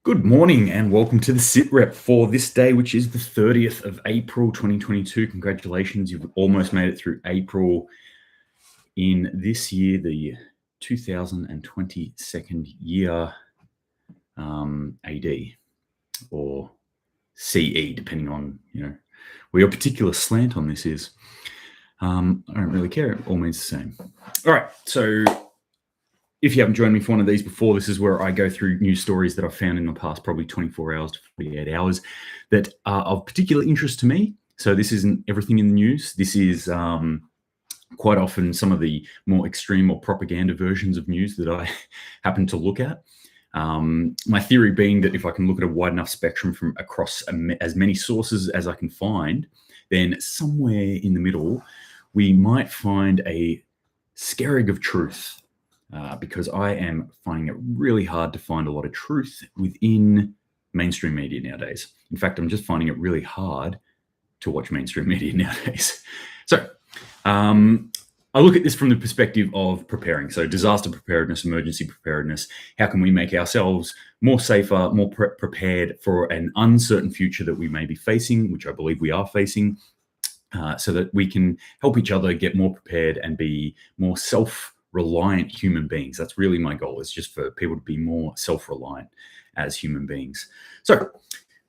Good morning and welcome to the SitRep for this day, which is the 30th of April 2022. Congratulations, you've almost made it through April in this year, the 2022nd year AD or CE, depending on where your particular slant on this is. I don't really care, it all means the same. All right, so if you haven't joined me for one of these before, this is where I go through news stories that I've found in the past probably 24 hours to 48 hours that are of particular interest to me. So this isn't everything in the news. This is quite often some of the more extreme or propaganda versions of news that I happen to look at. My theory being that if I can look at a wide enough spectrum from across as many sources as I can find, then somewhere in the middle, we might find a skerrig of truth. Because I am finding it really hard to find a lot of truth within mainstream media nowadays. In fact, I'm just finding it really hard to watch mainstream media nowadays. So I look at this from the perspective of preparing. So disaster preparedness, emergency preparedness. How can we make ourselves more safer, more prepared for an uncertain future that we may be facing, which I believe we are facing, so that we can help each other get more prepared and be more self-reliant human beings. That's really my goal, is just for people to be more self-reliant as human beings. So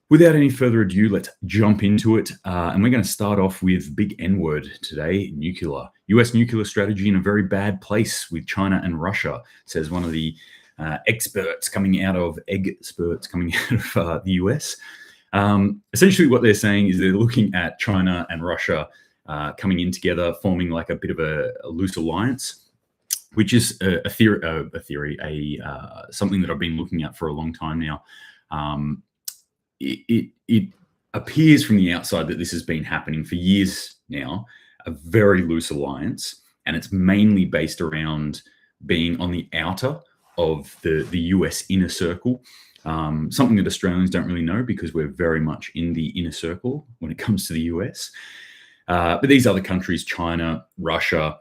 without any further ado, let's jump into it. And we're going to start off with big N word today, nuclear. US nuclear strategy in a very bad place with China and Russia, says one of the experts coming out of the US. Essentially what they're saying is they're looking at China and Russia coming in together, forming like a bit of a loose alliance, which is something that I've been looking at for a long time now. It appears from the outside that this has been happening for years now, a very loose alliance, and it's mainly based around being on the outer of the US inner circle, something that Australians don't really know because we're very much in the inner circle when it comes to the US. But these other countries, China, Russia,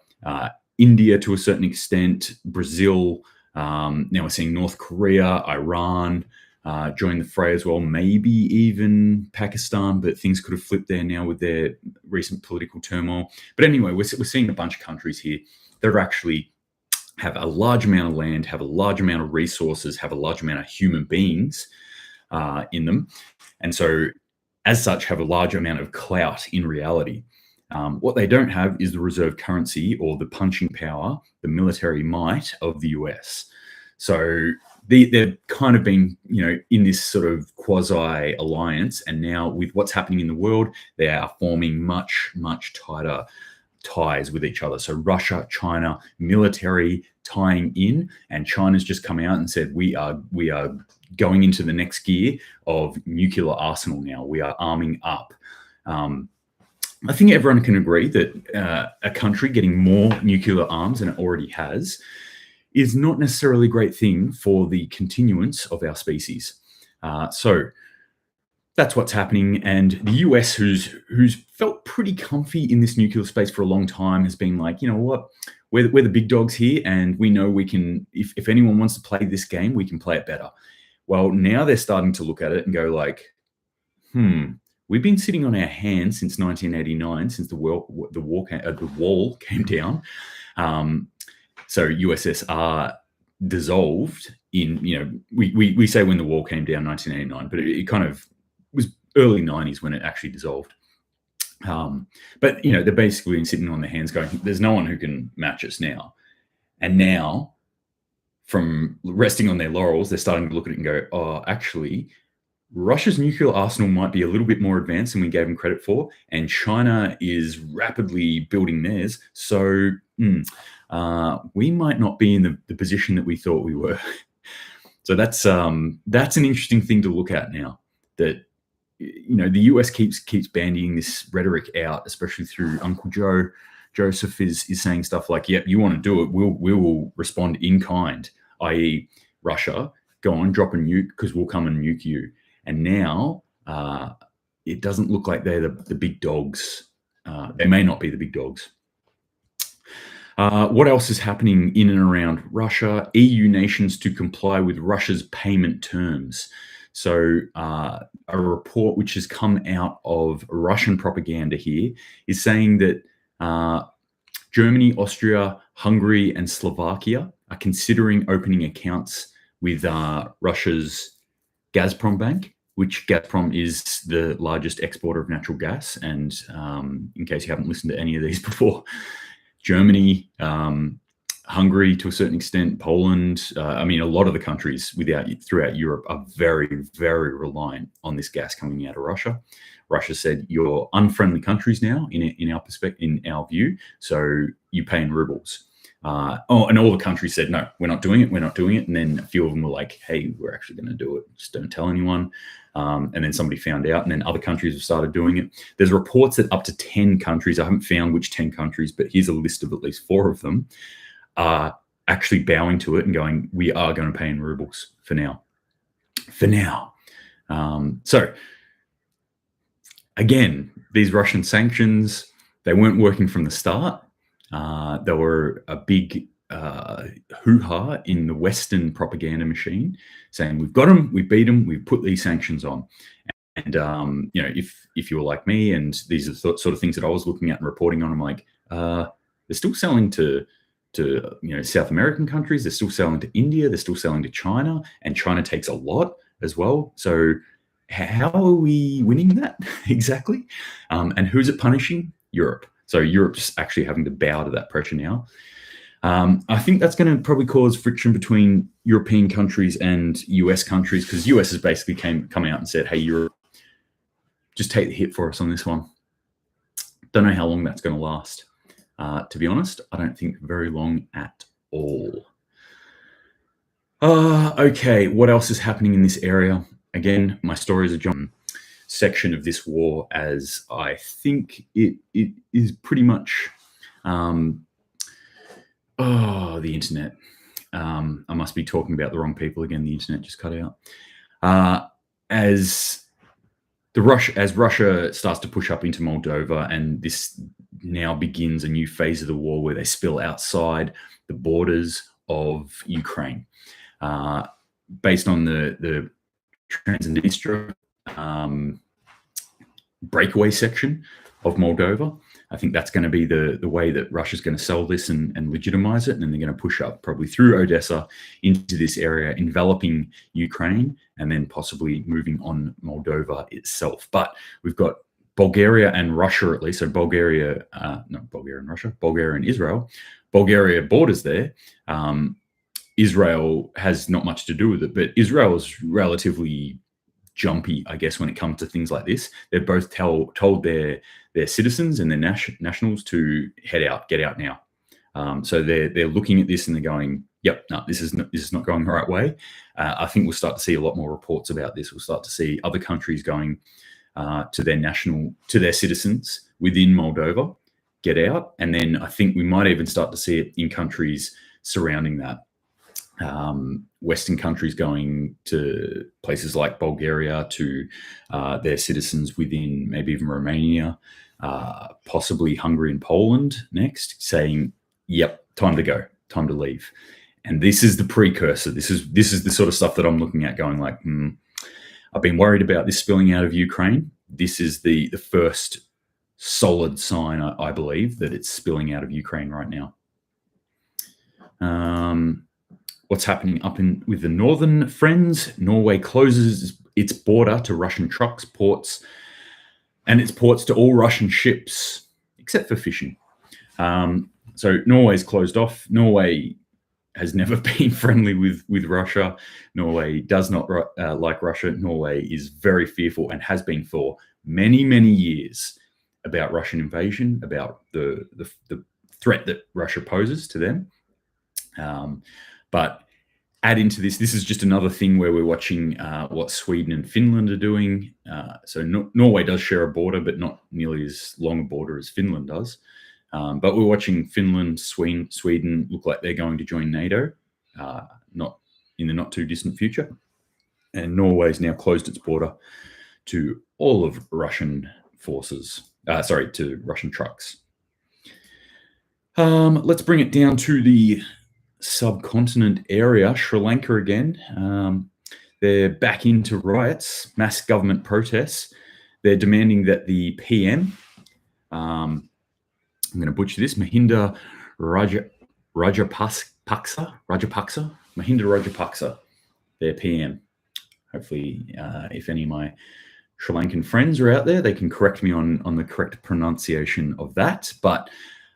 India to a certain extent, Brazil, now we're seeing North Korea, Iran join the fray as well, maybe even Pakistan, but things could have flipped there now with their recent political turmoil. But anyway, we're seeing a bunch of countries here that are actually have a large amount of land, have a large amount of resources, have a large amount of human beings in them. And so as such, have a large amount of clout in reality. What they don't have is the reserve currency or the punching power, the military might of the US. So they've kind of been, in this sort of quasi alliance. And now with what's happening in the world, they are forming much, much tighter ties with each other. So Russia, China, military tying in, and China's just come out and said, we are going into the next gear of nuclear arsenal now. We are arming up. I think everyone can agree that a country getting more nuclear arms than it already has is not necessarily a great thing for the continuance of our species. So that's what's happening. And the US, who's felt pretty comfy in this nuclear space for a long time, has been like, you know what, we're the big dogs here, and we know we can, if anyone wants to play this game, we can play it better. Well, now they're starting to look at it and go like, we've been sitting on our hands since 1989, since the wall came down. So USSR dissolved in, we say when the wall came down, 1989, but it kind of was early 90s when it actually dissolved. But, they're basically been sitting on their hands going, there's no one who can match us now. And now, from resting on their laurels, they're starting to look at it and go, oh, actually, Russia's nuclear arsenal might be a little bit more advanced than we gave them credit for, and China is rapidly building theirs. So we might not be in the position that we thought we were. So that's an interesting thing to look at now. That the US keeps bandying this rhetoric out, especially through Uncle Joe. Joseph is saying stuff like, "Yep, you want to do it? We will respond in kind," i.e., Russia, go on, drop a nuke because we'll come and nuke you. And now it doesn't look like they're the big dogs. They may not be the big dogs. What else is happening in and around Russia? EU nations to comply with Russia's payment terms. So a report which has come out of Russian propaganda here is saying that Germany, Austria, Hungary, and Slovakia are considering opening accounts with Russia's Gazprom Bank, which Gazprom is the largest exporter of natural gas. And in case you haven't listened to any of these before, Germany, Hungary to a certain extent, Poland, I mean, a lot of the countries throughout Europe are very, very reliant on this gas coming out of Russia. Russia said, you're unfriendly countries now in our perspective, in our view, so you pay in rubles. And all the countries said, no, we're not doing it. And then a few of them were like, hey, we're actually going to do it. Just don't tell anyone. And then somebody found out, and then other countries have started doing it. There's reports that up to 10 countries, I haven't found which 10 countries, but here's a list of at least 4 of them, are actually bowing to it and going, we are going to pay in rubles for now. So again, these Russian sanctions, they weren't working from the start. They were a big hoo-ha in the Western propaganda machine, saying we've got them, we beat them, we've put these sanctions on. And if you were like me, and these are the sort of things that I was looking at and reporting on, I'm like, they're still selling to South American countries, they're still selling to India, they're still selling to China, and China takes a lot as well. So how are we winning that exactly? And who's it punishing? Europe. So Europe's actually having to bow to that pressure now. I think that's going to probably cause friction between European countries and US countries, because US has basically come out and said, hey, Europe, just take the hit for us on this one. Don't know how long that's going to last. To be honest, I don't think very long at all. Okay, what else is happening in this area? Again, my story is a John section of this war, as I think it is pretty much the internet. I must be talking about the wrong people again. The internet just cut out. As Russia starts to push up into Moldova, and this now begins a new phase of the war where they spill outside the borders of Ukraine, based on the Transnistria breakaway section of Moldova. I think that's going to be the way that Russia's going to sell this and legitimize it, and then they're going to push up probably through Odessa into this area, enveloping Ukraine, and then possibly moving on Moldova itself. But we've got Bulgaria and Russia, at least. So Bulgaria and Israel. Bulgaria borders there. Israel has not much to do with it, but Israel is relatively jumpy, I guess, when it comes to things like this. They're both told their citizens and their nationals to head out, get out now. So they're looking at this and they're going, yep, no, this is not going the right way. I think we'll start to see a lot more reports about this. We'll start to see other countries going to their citizens within Moldova, get out. And then I think we might even start to see it in countries surrounding that. Western countries going to places like Bulgaria to their citizens within maybe even Romania, possibly Hungary and Poland next, saying, yep, time to go, time to leave. And this is the precursor. This is the sort of stuff that I'm looking at going like, I've been worried about this spilling out of Ukraine. This is the first solid sign, I believe, that it's spilling out of Ukraine right now. What's happening with the northern friends? Norway closes its border to Russian trucks, ports, and its ports to all Russian ships, except for fishing. So Norway's closed off. Norway has never been friendly with Russia. Norway does not like Russia. Norway is very fearful and has been for many, many years about Russian invasion, about the threat that Russia poses to them. But add into this is just another thing where we're watching what Sweden and Finland are doing. So Norway does share a border, but not nearly as long a border as Finland does. But we're watching Finland, Sweden look like they're going to join NATO, not in the not too distant future. And Norway's now closed its border to all of Russian forces, to Russian trucks. Let's bring it down to the subcontinent area, Sri Lanka again. They're back into riots, mass government protests. They're demanding that the PM, I'm going to butcher this, Mahinda Rajapaksa, Mahinda Rajapaksa, their PM. Hopefully, if any of my Sri Lankan friends are out there, they can correct me on the correct pronunciation of that. But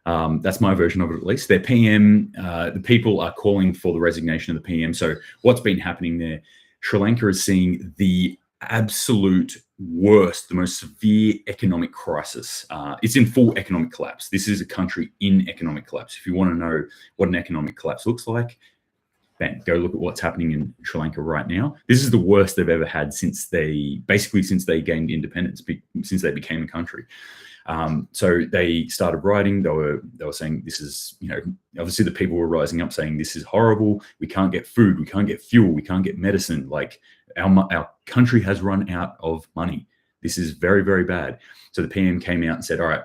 that's my version of it, at least. Their PM, the people are calling for the resignation of the PM. So what's been happening there? Sri Lanka is seeing the absolute worst, the most severe economic crisis. It's in full economic collapse. This is a country in economic collapse. If you want to know what an economic collapse looks like, bang, go look at what's happening in Sri Lanka right now. This is the worst they've ever had since they gained independence, since they became a country. So they started writing. They were saying this is, obviously the people were rising up saying this is horrible. We can't get food. We can't get fuel. We can't get medicine. Like our country has run out of money. This is very, very bad. So the PM came out and said, all right,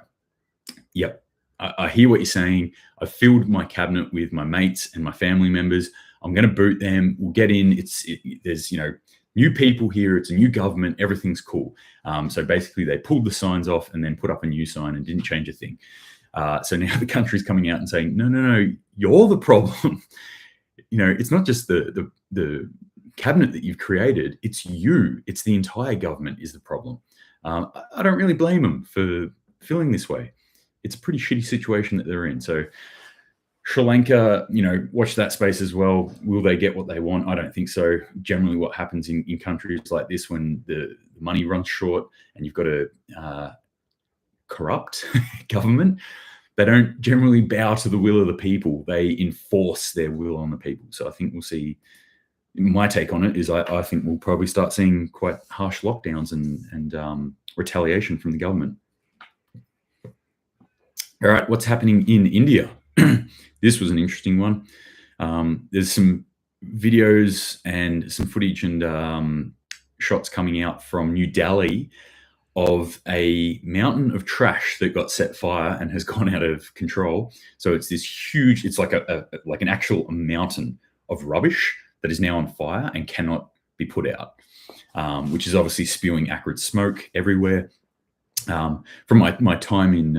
yep, I hear what you're saying. I've filled my cabinet with my mates and my family members. I'm going to boot them. We'll get in. There's new people here. It's a new government. Everything's cool. So basically, they pulled the signs off and then put up a new sign and didn't change a thing. So now the country's coming out and saying, no, you're the problem. It's not just the cabinet that you've created. It's you. It's the entire government is the problem. I don't really blame them for feeling this way. It's a pretty shitty situation that they're in. So Sri Lanka, watch that space as well. Will they get what they want? I don't think so. Generally, what happens in countries like this when the money runs short and you've got a corrupt government, they don't generally bow to the will of the people. They enforce their will on the people. So I think we'll see. My take on it is I think we'll probably start seeing quite harsh lockdowns and retaliation from the government. All right, what's happening in India? This was an interesting one. There's some videos and some footage and shots coming out from New Delhi of a mountain of trash that got set fire and has gone out of control. So it's this huge, it's like an actual mountain of rubbish that is now on fire and cannot be put out, which is obviously spewing acrid smoke everywhere. From my time in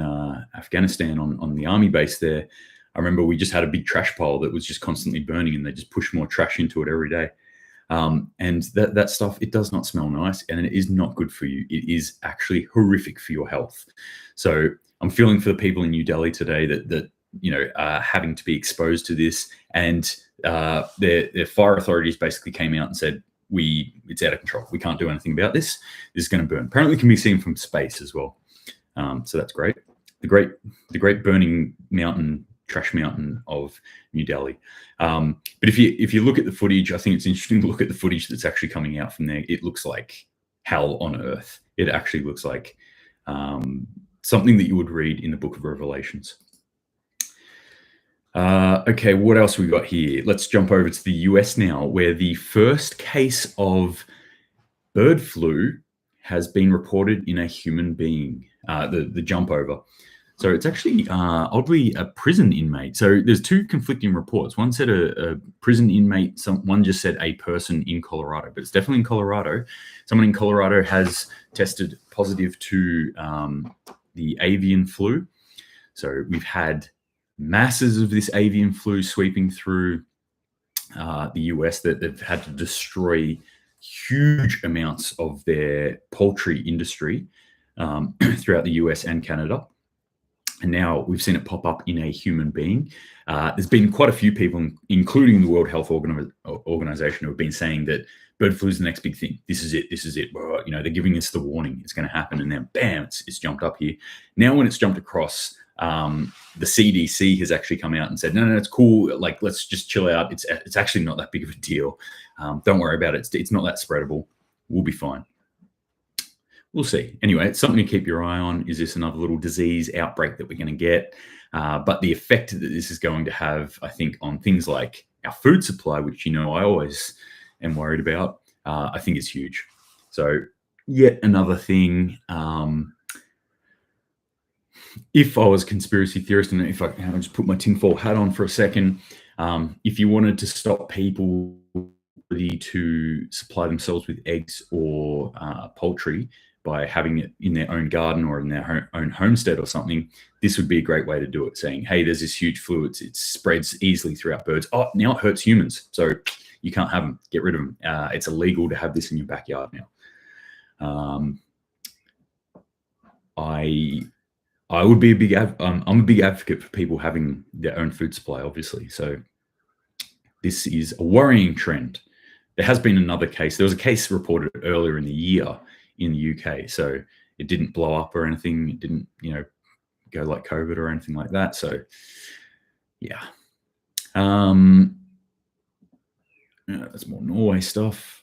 Afghanistan on the army base there, I remember we just had a big trash pile that was just constantly burning and they just push more trash into it every day. And that stuff, it does not smell nice and it is not good for you. It is actually horrific for your health. So I'm feeling for the people in New Delhi today that are having to be exposed to this, and their fire authorities basically came out and said, it's out of control. We can't do anything about this. This is going to burn. Apparently it can be seen from space as well. So that's great. The great burning mountain, trash mountain of New Delhi. But if you look at the footage, I think it's interesting to look at the footage that's actually coming out from there. It looks like hell on earth. It actually looks like something that you would read in the book of Revelations. Okay, what else we got here? Let's jump over to the US now, where the first case of bird flu has been reported in a human being, the jump over. So it's actually, oddly, a prison inmate. So there's two conflicting reports. One said a prison inmate, one just said a person in Colorado, but it's definitely in Colorado. Someone in Colorado has tested positive to the avian flu. So we've had masses of this avian flu sweeping through the US that they've had to destroy huge amounts of their poultry industry throughout the US and Canada. And now we've seen it pop up in a human being. There's been quite a few people, including the World Health Organization, who have been saying that bird flu is the next big thing. This is it. They're giving us the warning. It's going to happen. And then, bam, it's jumped up here. Now when it's jumped across, the CDC has actually come out and said, no, it's cool. Like, let's just chill out. It's actually not that big of a deal. Don't worry about it. It's not that spreadable. We'll be fine. We'll see. Anyway, it's something to keep your eye on. Is this another little disease outbreak that we're going to get? But the effect that this is going to have, I think, on things like our food supply, which, I always am worried about, I think is huge. So yet another thing. if I was a conspiracy theorist, and if I just put my tinfoil hat on for a second, if you wanted to stop people to supply themselves with eggs or poultry by having it in their own garden or in their own homestead or something, this would be a great way to do it. Saying, hey, there's this huge flu, it spreads easily throughout birds. Oh, now it hurts humans, so you can't have them. Get rid of them. It's illegal to have this in your backyard now. I would be a big. I'm a big advocate for people having their own food supply, obviously. So this is a worrying trend. There has been another case. There was a case reported earlier in the year in the UK. So it didn't blow up or anything. It didn't, go like COVID or anything like that. So yeah. That's more Norway stuff.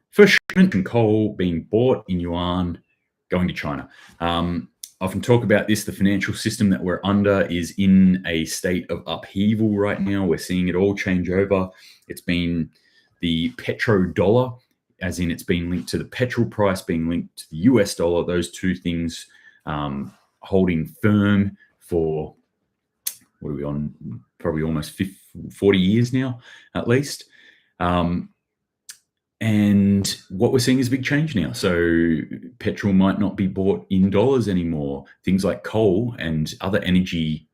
First shipment of coal being bought in yuan, going to China. Often talk about this. The financial system that we're under is in a state of upheaval right now. We're seeing it all change over. It's been the petrodollar, as in it's been linked to the petrol price, being linked to the US dollar. Those two things holding firm for, what are we on? Probably almost 40 years now, at least. And what we're seeing is a big change now. So petrol might not be bought in dollars anymore. Things like coal and other energy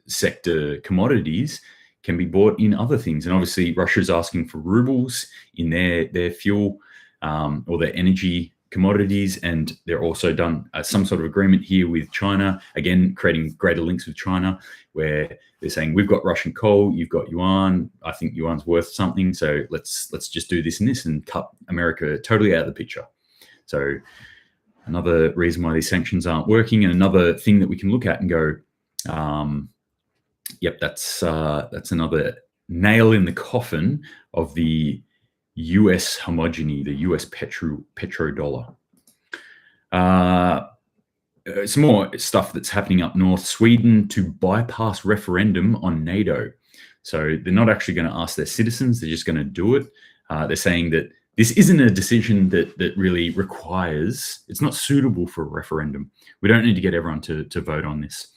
sector commodities can be bought in other things. And obviously Russia's asking for rubles in their fuel or their energy commodities. And they're also done some sort of agreement here with China, again, creating greater links with China, where they're saying, we've got Russian coal, you've got yuan. I think yuan's worth something. So let's just do this and this and cut America totally out of the picture. So another reason why these sanctions aren't working, and another thing that we can look at and go, yep, that's another nail in the coffin of the US homogeny, the US petrodollar. Some more stuff that's happening up north. Sweden to bypass referendum on NATO. So they're not actually going to ask their citizens, they're just going to do it. They're saying that this isn't a decision that really requires, it's not suitable for a referendum. We don't need to get everyone to vote on this.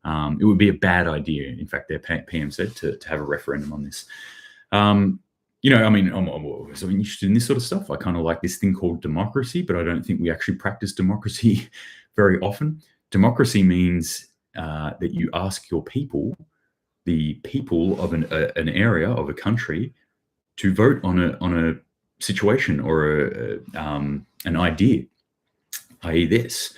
It would be a bad idea. In fact, their PM said to have a referendum on this. I'm so interested in this sort of stuff. I kind of like this thing called democracy, but I don't think we actually practice democracy very often. Democracy means that you ask your people, the people of an area of a country, to vote on a situation or an idea, i.e. this.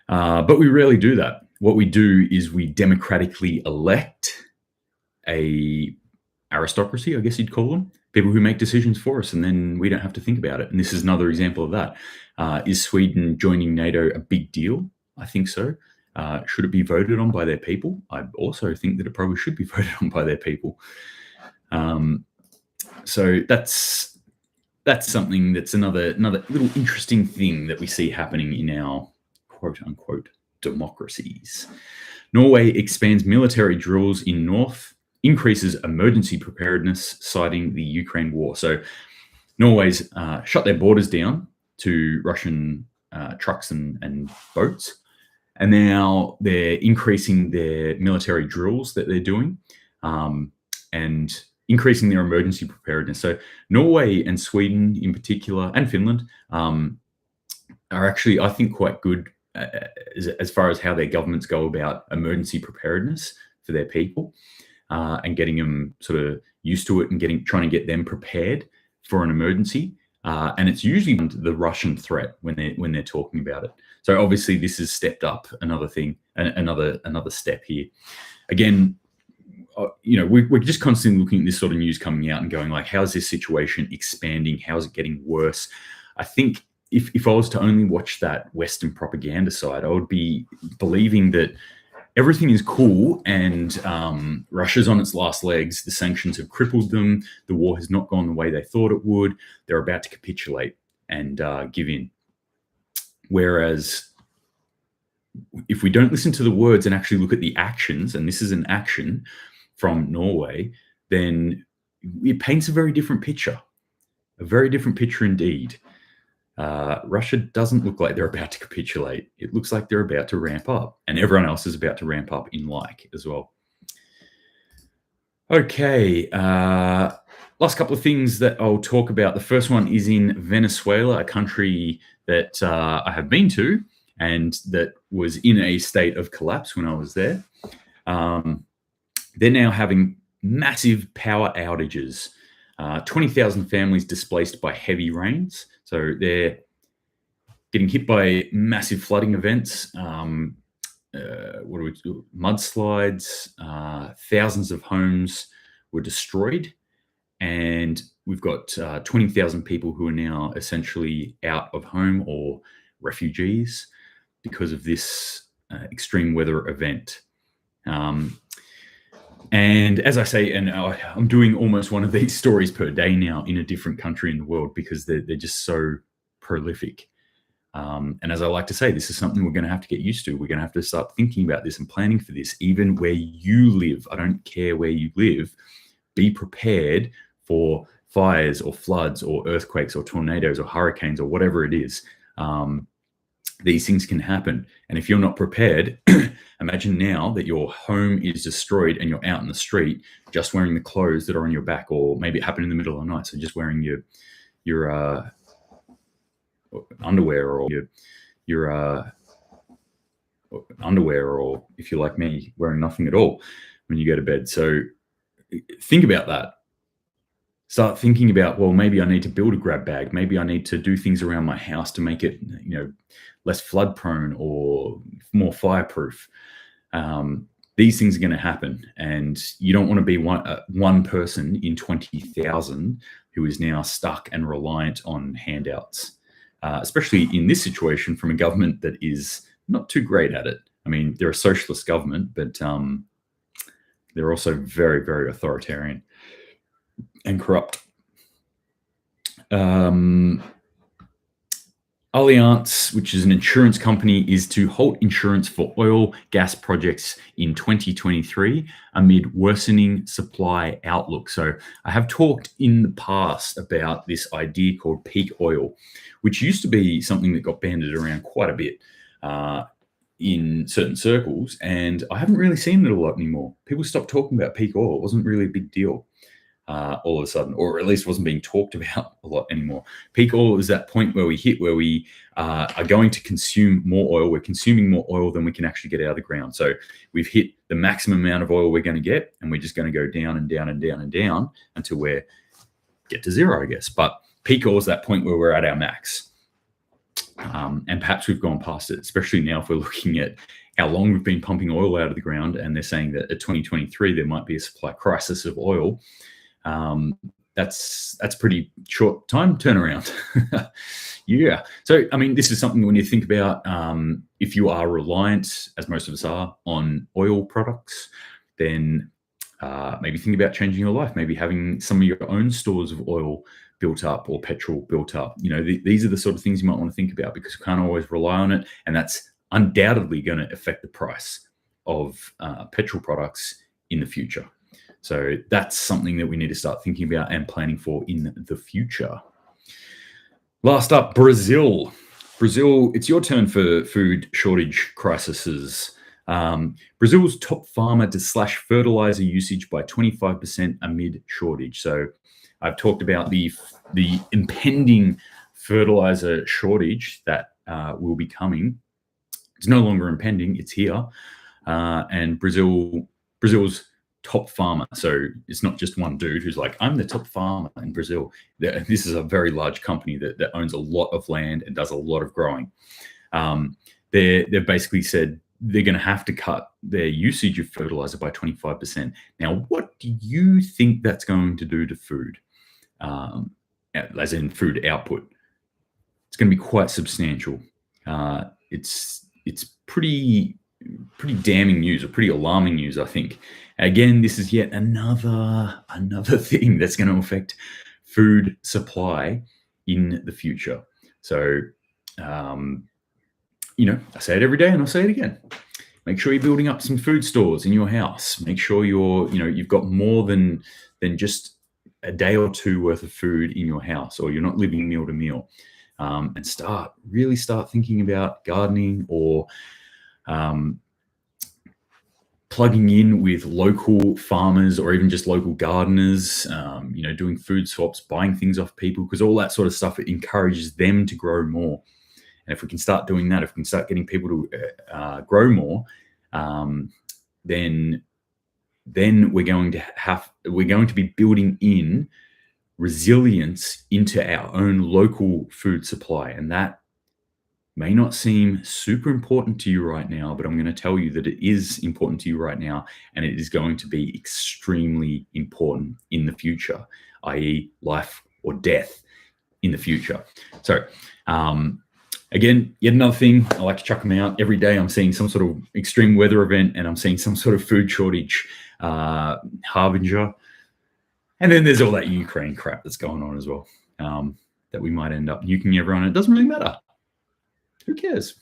But we rarely do that. What we do is we democratically elect a aristocracy, I guess you'd call them, people who make decisions for us, and then we don't have to think about it. And this is another example of that. Is Sweden joining NATO a big deal? I think so. Should it be voted on by their people? I also think that it probably should be voted on by their people. So that's something that's another little interesting thing that we see happening in our quote unquote democracies. Norway expands military drills in north, increases emergency preparedness, citing the Ukraine war. So Norway's shut their borders down to Russian trucks and boats. And now they're increasing their military drills that they're doing and increasing their emergency preparedness. So Norway and Sweden in particular, and Finland, are actually, I think, quite good as far as how their governments go about emergency preparedness for their people and getting them sort of used to it and trying to get them prepared for an emergency. And it's usually the Russian threat when they're talking about it. So obviously this has stepped up another thing, another step here. Again, we're just constantly looking at this sort of news coming out and going like, how's this situation expanding? How's it getting worse? I think if I was to only watch that Western propaganda side, I would be believing that everything is cool and Russia's on its last legs. The sanctions have crippled them. The war has not gone the way they thought it would. They're about to capitulate and give in. Whereas if we don't listen to the words and actually look at the actions, and this is an action from Norway, then it paints a very different picture indeed. Russia doesn't look like they're about to capitulate. It looks like they're about to ramp up, and everyone else is about to ramp up in like as well. Okay, last couple of things that I'll talk about. The first one is in Venezuela, a country that I have been to and that was in a state of collapse when I was there. They're now having massive power outages. 20,000 families displaced by heavy rains. So they're getting hit by massive flooding events. Mudslides, thousands of homes were destroyed, and we've got 20,000 people who are now essentially out of home or refugees because of this extreme weather event. And as I say, and I'm doing almost one of these stories per day now in a different country in the world because they're just so prolific. And as I like to say, this is something we're going to have to get used to. We're going to have to start thinking about this and planning for this, even where you live. I don't care where you live. Be prepared for fires or floods or earthquakes or tornadoes or hurricanes or whatever it is. These things can happen. And if you're not prepared, imagine now that your home is destroyed and you're out in the street just wearing the clothes that are on your back, or maybe it happened in the middle of the night. So just wearing your underwear or your underwear, or if you're like me, wearing nothing at all when you go to bed. So think about that. Start thinking about, well, maybe I need to build a grab bag. Maybe I need to do things around my house to make it, less flood prone or more fireproof. These things are going to happen, and you don't want to be one person in 20,000 who is now stuck and reliant on handouts. Especially in this situation from a government that is not too great at it. I mean, they're a socialist government, but they're also very, very authoritarian and corrupt. Allianz, which is an insurance company, is to halt insurance for oil gas projects in 2023 amid worsening supply outlook. So I have talked in the past about this idea called peak oil, which used to be something that got banded around quite a bit in certain circles, and I haven't really seen it a lot anymore. People stopped talking about peak oil. It wasn't really a big deal all of a sudden, or at least wasn't being talked about a lot anymore. Peak oil is that point where we are going to consume more oil. We're consuming more oil than we can actually get out of the ground. So we've hit the maximum amount of oil we're going to get, and we're just going to go down and down and down and down until we get to zero, I guess. But peak oil is that point where we're at our max. And perhaps we've gone past it, especially now if we're looking at how long we've been pumping oil out of the ground, and they're saying that at 2023 there might be a supply crisis of oil. That's pretty short time turnaround. Yeah. So, I mean, this is something when you think about if you are reliant, as most of us are, on oil products, then maybe think about changing your life, maybe having some of your own stores of oil built up or petrol built up. These are the sort of things you might want to think about, because you can't always rely on it. And that's undoubtedly going to affect the price of petrol products in the future. So that's something that we need to start thinking about and planning for in the future. Last up, Brazil. Brazil, it's your turn for food shortage crises. Brazil's top farmer to slash fertilizer usage by 25% amid shortage. So I've talked about the impending fertilizer shortage that will be coming. It's no longer impending, it's here. And Brazil's top farmer. So it's not just one dude who's like, I'm the top farmer in Brazil. This is a very large company that owns a lot of land and does a lot of growing. They've basically said they're going to have to cut their usage of fertilizer by 25%. Now, what do you think that's going to do to food? As in food output? It's going to be quite substantial. It's pretty damning news, or pretty alarming news, I think. Again, this is yet another thing that's going to affect food supply in the future. So, I say it every day and I'll say it again. Make sure you're building up some food stores in your house. Make sure you've got more than just a day or two worth of food in your house, or you're not living meal to meal. and really start thinking about gardening or plugging in with local farmers or even just local gardeners, doing food swaps, buying things off people, because all that sort of stuff, it encourages them to grow more. And if we can start doing that, if we can start getting people to grow more, then we're going to be building in resilience into our own local food supply. And that may not seem super important to you right now, but I'm going to tell you that it is important to you right now, and it is going to be extremely important in the future, i.e. life or death in the future. So again, yet another thing, I like to chuck them out. Every day I'm seeing some sort of extreme weather event, and I'm seeing some sort of food shortage harbinger. And then there's all that Ukraine crap that's going on as well, that we might end up nuking everyone. It doesn't really matter. Who cares?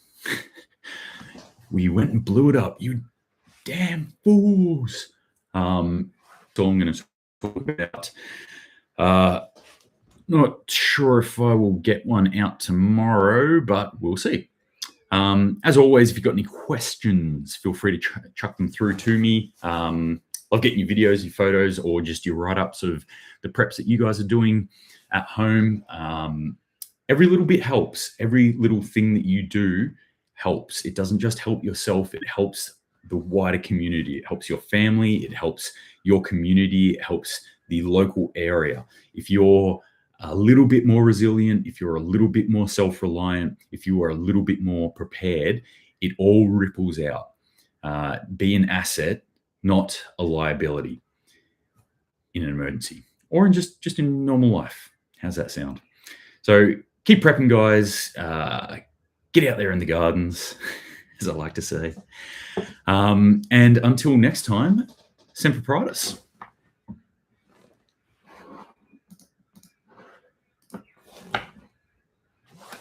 We went and blew it up, you damn fools. So I'm going to talk about. Not sure if I will get one out tomorrow, but we'll see. As always, if you've got any questions, feel free to chuck them through to me. Love getting your videos, your photos, or just your write-ups of the preps that you guys are doing at home. Every little bit helps. Every little thing that you do helps. It doesn't just help yourself. It helps the wider community. It helps your family. It helps your community. It helps the local area. If you're a little bit more resilient, if you're a little bit more self-reliant, if you are a little bit more prepared, it all ripples out. Be an asset, not a liability in an emergency or in just in normal life. How's that sound? So keep prepping, guys. Get out there in the gardens, as I like to say. And until next time, Semper Paratus.